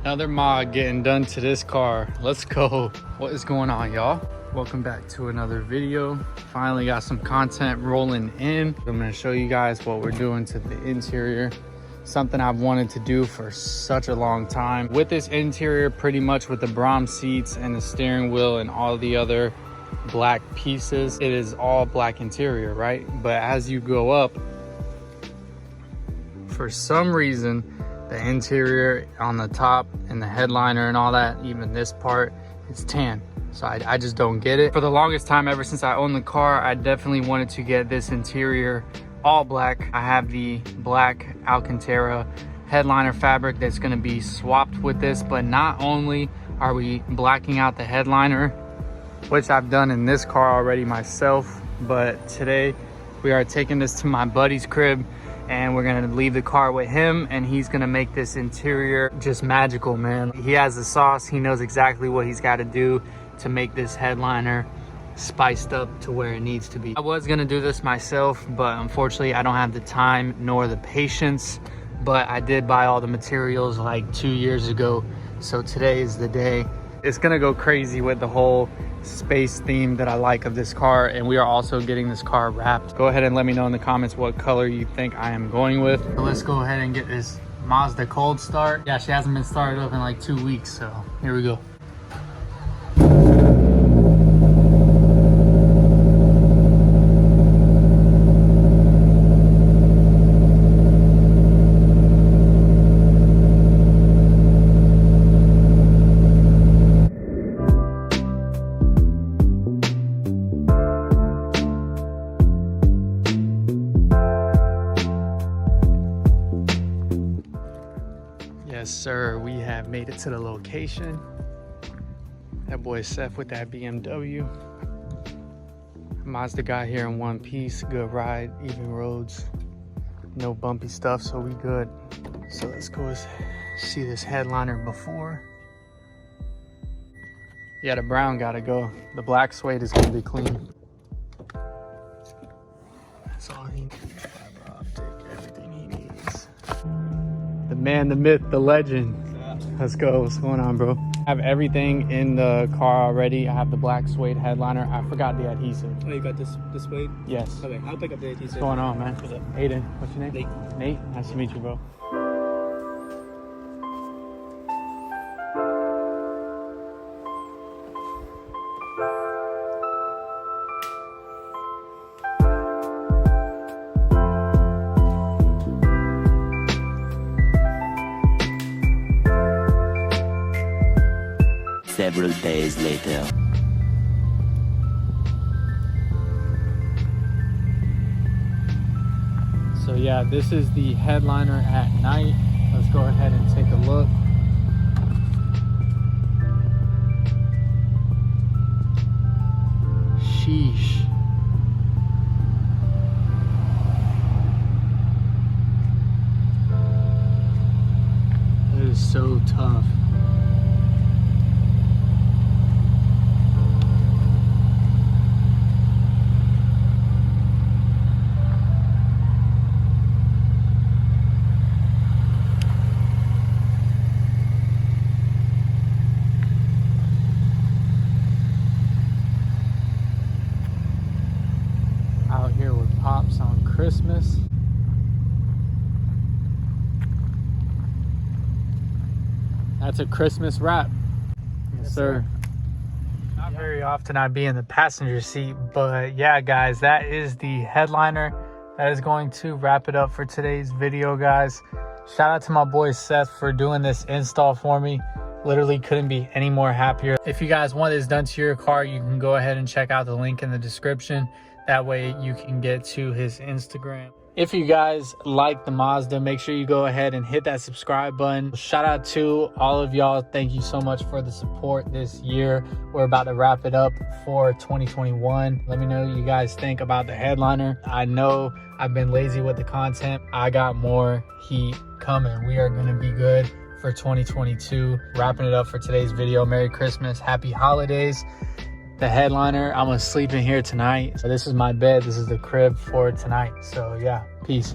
Another mod getting done to this car. Let's go. What is going on, y'all? Welcome back to another video. Finally got some content rolling in. I'm gonna show you guys what we're doing to the interior. Something I've wanted to do for such a long time. With this interior, pretty much with the Brahms seats and the steering wheel and all the other black pieces, it is all black interior, right? But as you go up, for some reason, the interior on the top and the headliner and all that, even this part, it's tan. So I just don't get it. For the longest time, ever since I owned the car, I definitely wanted to get this interior all black. I have the black Alcantara headliner fabric that's gonna be swapped with this, but not only are we blacking out the headliner, which I've done in this car already myself, but today we are taking this to my buddy's crib and we're gonna leave the car with him and he's gonna make this interior just magical, man. He has the sauce. He knows exactly what he's got to do to make this headliner spiced up to where it needs to be. I was gonna do this myself, but unfortunately I don't have the time nor the patience, but I did buy all the materials like 2 years ago, so today is the day. It's gonna go crazy with the whole space theme that I like of this car, and we are also getting this car wrapped. Go ahead and let me know in the comments what color you think I am going with. So let's go ahead and get this Mazda cold start. Yeah, she hasn't been started up in like 2 weeks, so here we go. Yes, sir, we have made it to the location. That boy Seth with that BMW. Mazda got here in one piece. Good ride, even roads, no bumpy stuff, so we good. So let's go see this headliner before. Yeah, the brown gotta go. The black suede is gonna be clean. That's all he needs. Fiber optic, everything he needs. The man, the myth, the legend. Let's go. What's going on, bro? I have everything in the car already. I have the black suede headliner. I forgot the adhesive. Oh, you got this suede? Yes. Okay, I'll pick up the adhesive. What's going on, man? What's up? Aiden, what's your name? Nate. Nate, nice to meet you, bro. Several days later. So yeah, this is the headliner at night. Let's go ahead and take a look. Sheesh. It is so tough. Out here with Pops on Christmas. That's a Christmas wrap. Yes, sir. Not very often I be in the passenger seat, but yeah, guys, that is the headliner. That is going to wrap it up for today's video, guys. Shout out to my boy Seth for doing this install for me. Literally couldn't be any more happier. If you guys want this done to your car, you can go ahead and check out the link in the description. That way you can get to his Instagram. If you guys like the Mazda, make sure you go ahead and hit that subscribe button. Shout out to all of y'all. Thank you so much for the support this year. We're about to wrap it up for 2021. Let me know what you guys think about the headliner. I know I've been lazy with the content. I got more heat coming. We are gonna be good for 2022. Wrapping it up for today's video. Merry Christmas, happy holidays. The headliner, I'm gonna sleep in here tonight. So this is my bed, this is the crib for tonight. So yeah, peace.